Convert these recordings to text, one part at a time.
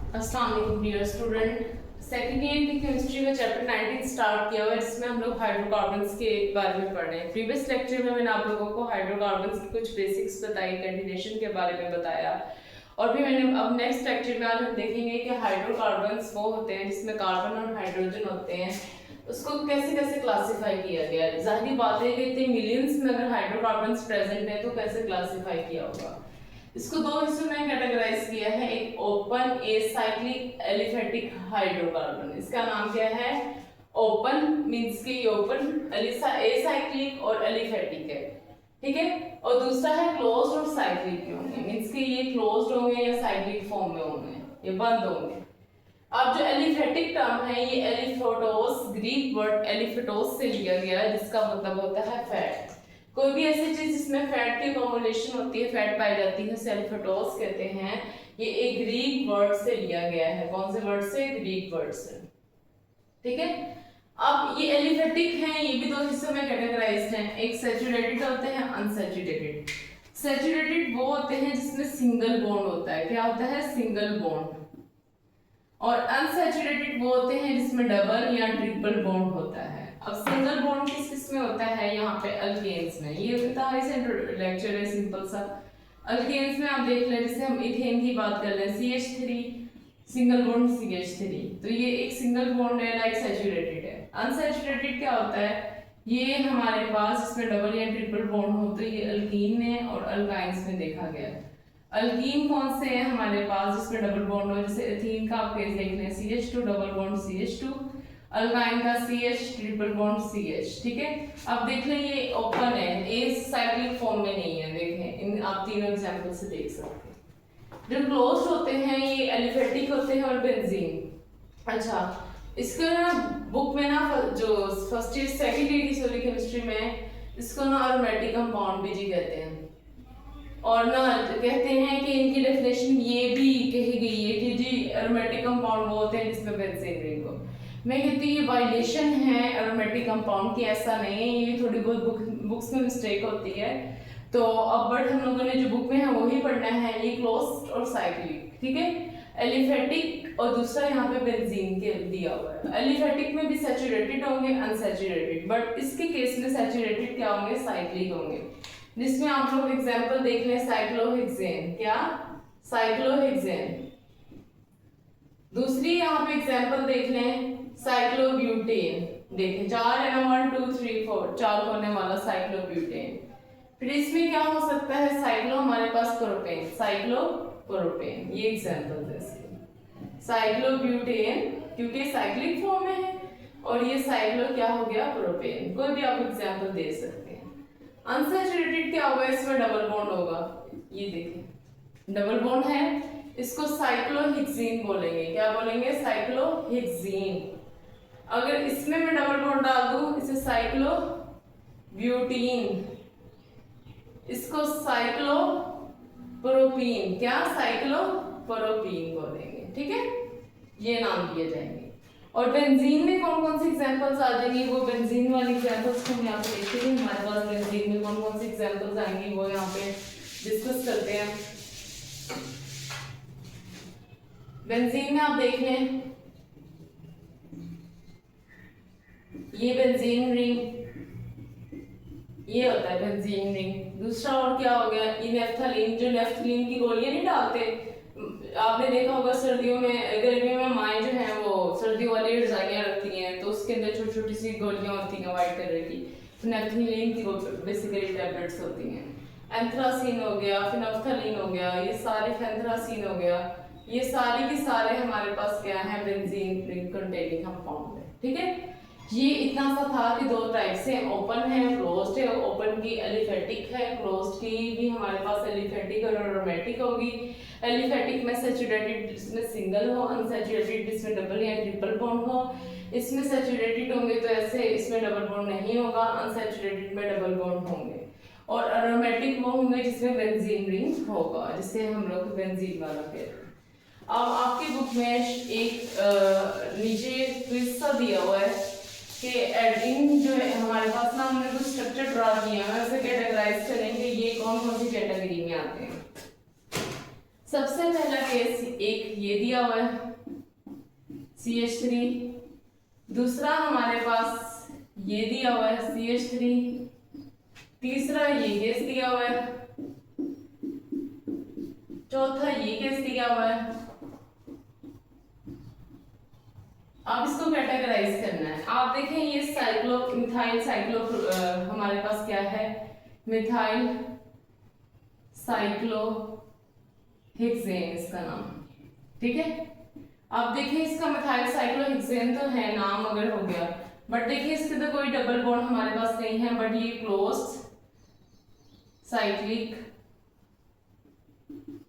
अस्सलाम वालेकुम dear student. Second year की केमिस्ट्री में चैप्टर 19 स्टार्ट किया हुआ है, जिसमें हम लोग हाइड्रोकार्बन्स के बारे में पढ़ रहे हैं। प्रीवियस लेक्चर में मैंने आप लोगों को हाइड्रोकार्बन्स की कुछ बेसिक्स बताई, कंटिन्यूएशन के बारे में बताया, और फिर मैंने अब नेक्स्ट लेक्चर में आज हम देखेंगे कि हाइड्रोकार्बन्स वो होते हैं जिसमें कार्बन और हाइड्रोजन होते हैं, उसको कैसे कैसे क्लासीफाई किया गया है। जाहिर बात है कि इतने मिलियंस में अगर हाइड्रोकार्बन्स प्रेजेंट है तो कैसे क्लासीफाई किया होगा। इसको दो हिस्सों में कैटेगराइज किया है, एक ओपन एसाइक्लिक एलिफेटिक हाइड्रोकार्बन। इसका नाम क्या है? ओपन मींस कि ओपन एसाइक्लिक और एलिफेटिक है, ठीक है। और दूसरा है क्लोज्ड और साइक्लिक होंगे, मींस कि ये क्लोज्ड होंगे या साइक्लिक फॉर्म में होंगे, ये बंद होंगे। अब जो एलिफेटिक टर्म है ये एलिफेटोस, ग्रीक वर्ड एलिफेटोस से लिया गया है, जिसका मतलब होता है फैट। कोई भी ऐसी चीज जिसमें फैट की फॉर्मुलेशन होती है, फैट पाई जाती है, उसे एलिफेटोस कहते हैं। ये एक ग्रीक वर्ड से लिया गया है। कौन से वर्ड से? ग्रीक वर्ड से, ठीक है। अब ये एलिफेटिक हैं, ये भी दो हिस्सों में कैटेगराइज्ड हैं, एक सैचुरेटेड होते हैं, अनसैचुरेटेड। सैचुरेटेड वो होते हैं जिसमें सिंगल बॉन्ड होता है। क्या होता है? Single bond. और अनसैचुरेटेड वो होते हैं जिसमें डबल या ट्रिपल बॉन्ड होता है। अब सिंगल बॉन्ड किस में होता है? यहाँ पे अल्केन्स में। ये इतना से लेक्चर है सिंपल सा। अल्केन्स में आप देख लें, जैसे हम इथेन की बात कर लें, CH3 सिंगल बॉन्ड CH3, तो ये एक सिंगल बॉन्ड है, लाइक सैचुरेटेड है। अनसैचुरेटेड क्या होता है? ये हमारे पास इसमें डबल या ट्रिपल बॉन्ड होते हैं, ये अल्कीन में और अल्काइंस में देखा गया है। अल्कीन कौन से हैं हमारे पास जिसमें डबल बॉन्ड हो? जैसे एथीन का आप केस देख लें, CH2 double bond CH2, alkyne का CH ट्रिपल बॉन्ड CH, ठीक है। अब देख लें ये ओपन है, ए साइक्लिक फॉर्म में नहीं है। देखें इन आप तीनों एग्जांपल से देख सकते हैं। जो क्लोज्ड होते हैं ये एलिफेटिक होते हैं और बेंजीन। अच्छा, इसको ना बुक में ना जो फर्स्ट ईयर सेकंड ईयर की सॉलिड केमिस्ट्री में इसको ना एरोमेटिक कंपाउंड भी जी कहते हैं, और ना कहते हैं कि इनकी डेफिनेशन ये भी कही गई है कि जी एरोमेटिक कंपाउंड वो होते हैं जिसमें बेंजीन रिंग हो। मैं कहती हूँ ये वायलेशन है एरोमेटिक कंपाउंड की, ऐसा नहीं है, ये थोड़ी बहुत बुक्स में मिस्टेक होती है। तो अब बट हम लोगों ने जो बुक में है वही पढ़ना है। ये क्लोज्ड और साइक्लिक, ठीक है। एलिफेटिक और दूसरा यहाँ पे बेंजीन के दिया हुआ है। एलिफेटिक में भी सैचुरेटेड होंगे, अनसैचुरेटेड, बट इसके केस में सैचुरेटेड क्या होंगे? साइक्लिक होंगे, जिसमें आप लोग एग्जांपल देख लें, साइक्लोहेक्सेन। क्या? साइक्लोहेक्सेन। दूसरी यहाँ पे एग्जांपल देख लें, साइक्लोब्यूटेन। देखें 4 है ना, 1 2 3 4, 4 होने वाला साइक्लोब्यूटेन। फिर इसमें क्या हो सकता है? साइक्लो हमारे पास प्रोपेन, साइक्लोप्रोपेन, ये एग्जांपल है इसके। साइक्लोब्यूटेन क्योंकि साइक्लिक फॉर्म में है, और ये साइक्लो क्या हो गया? प्रोपेन। कोई भी आप एग्जांपल दे सकते हैं। अनसैचुरेटेड क्या होगा? इसमें डबल बॉन्ड होगा, ये देखें डबल बॉन्ड है, इसको साइक्लोहेक्सीन बोलेंगे। क्या बोलेंगे? साइक्लोहेक्सीन। अगर इसमें मैं डबल बॉन्ड डाल दूं, इसे साइक्लोब्यूटीन, इसको साइक्लोप्रोपीन। क्या? साइक्लोप्रोपीन बोलेंगे, ठीक है। ये नाम दिए जाएंगे। और बेंजीन में कौन कौन सी एग्जांपल्स आ जाएंगी? वो बेंजीन वाली एग्जांपल्स को हम यहाँ पे देखते हैं। हमारे पास बेंजीन में कौन कौन सी एग्जांपल्स आएंगी वो यहाँ पे डिस्कस करते हैं। बेंजीन में आप देख लें, ये बेंजीन रिंग, ये होता है बेंजीन रिंग। दूसरा और क्या हो गया? इनेफ्थलीन, जो नेफ्थलीन की गोलियां नहीं डालते, आपने देखा होगा सर्दियों में, गर्मियों में माएँ जो हैं वो सर्दियों वाली रजाइयाँ रखती हैं, तो उसके अंदर छोटी छोटी सी गोलियां होती हैं वाइट कलर की, तो नेफ्थलीन की बेसिकली टैबलेट्स होती हैं। एंथ्रासीन हो गया, फिनोफ्थलीन हो गया, ये सारे फेंथ्रासीन हो गया, ये सारे के सारे हमारे पास क्या है? बेंजीन रिंग कंटेनिंग कंपाउंड है, ठीक है। ये इतना सा था कि दो टाइप से, ओपन है, क्लोज्ड है। ओपन की एलिफेटिक है, क्लोज्ड की भी हमारे पास एलिफेटिक और एरोमेटिक होगी। एलिफेटिक में सैचुरेटेड जिसमें सिंगल हो, अनसैचुरेटेड जिसमें डबल या ट्रिपल बॉन्ड हो। इसमें सैचुरेटेड होंगे तो ऐसे इसमें डबल बॉन्ड नहीं होगा, अनसैचुरेटेड में डबल बॉन्ड होंगे। और एरोमेटिक वो होंगे जिसमें बेंजीन रिंग होगा, जिसे हम लोग बेंजीन वाला कहते हैं। अब आपकी बुक में एक नीचे क्विज सा दिया हुआ है कि एडिंग जो है हमारे पास ना, हमने कुछ स्ट्रक्चर ड्रा किया है, उसे कैटेगराइज करेंगे ये कौन कौन सी कैटेगरी में आते हैं। सबसे पहला केस एक ये दिया हुआ है CH3, दूसरा हमारे पास ये दिया हुआ है CH3, तीसरा ये गैस दिया हुआ है, चौथा ये गैस दिया हुआ है। अब इसको कैटेगराइज करना है। आप देखें ये मिथाइल साइक्लो हमारे पास क्या है, मिथाइल साइक्लोहेक्सेन इसका नाम, ठीक है। अब देखिए इसका मिथाइल साइक्लोहेक्सेन तो है, नाम अगर हो गया, बट देखिए इसके तो कोई डबल बॉन्ड हमारे पास नहीं है, बट ये क्लोज्ड साइक्लिक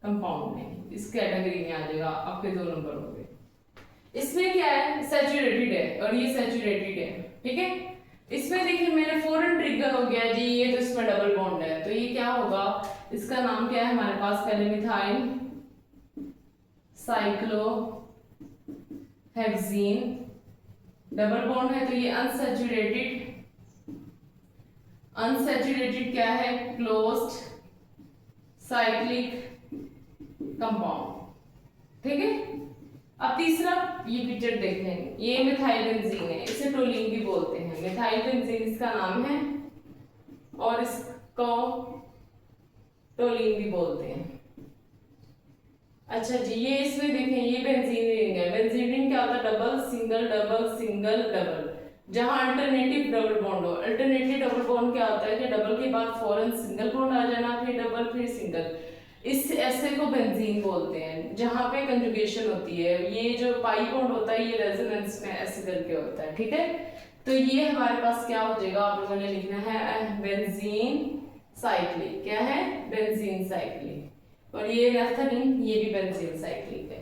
कंपाउंड है, इस कैटेगरी में आ जाएगा, आपके 2 नंबर हो गए। इसमें क्या है, सैचुरेटेड है और ये सैचुरेटेड है, ठीक है। इसमें देखिए मेरे फौरन ट्रिगर हो गया जी, ये तो इसमें डबल बॉन्ड है, तो ये क्या होगा, इसका नाम क्या है हमारे पास, पहले मिथाइल साइक्लोहेक्सीन, डबल बॉन्ड है तो ये अनसैचुरेटेड क्या है, क्लोज्ड साइक्लिक कंपाउंड, ठीक है। अब तीसरा ये पिक्चर देखें, ये मिथाइल बेंजीन है, इसे टोलीन भी बोलते हैं, मिथाइल बेंजीन इसका नाम है और इसको टोलीन भी बोलते हैं। अच्छा जी, ये इसमें देखें ये बेंजीन रिंग है, बेंजीन रिंग क्या होता है, double single double single double, जहां अल्टरनेटिव डबल बॉन्ड हो। अल्टरनेटिव डबल बॉन्ड क्या होता है कि डबल के बाद फौरन सिंगल बॉन्ड आ जाना, फिर डबल फिर सिंगल, इस ऐसे को बेंजीन बोलते हैं, जहां पे कंजुगेशन होती है। ये जो पाई बॉन्ड होता है ये रेजोनेंस में ऐसे करके होता है, ठीक है। तो ये हमारे पास क्या हो जाएगा, आप लोगों ने लिखना है बेंजीन साइक्लिक, क्या है, बेंजीन साइक्लिक, और ये नैफ्थलीन ये भी बेंजीन साइक्लिक है।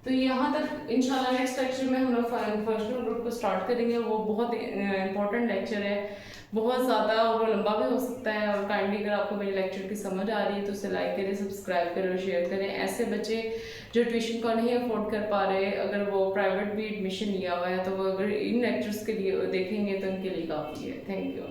तो यहाँ तक इंशाल्लाह नेक्स्ट लेक्चर में हम लोग फंक्शनल ग्रुप को स्टार्ट करेंगे, वो बहुत इंपॉर्टेंट लेक्चर है, बहुत ज़्यादा, और वो लंबा भी हो सकता है। और काइंडली अगर आपको मेरे लेक्चर की समझ आ रही है तो उसे लाइक करें, सब्सक्राइब करें और शेयर करें। ऐसे बच्चे जो ट्यूशन को नहीं अफोर्ड कर पा रहे, अगर वो प्राइवेट भी एडमिशन लिया हुआ है, तो वो अगर इन लेक्चर्स के लिए देखेंगे तो उनके लिए काफ़ी है। Thank you.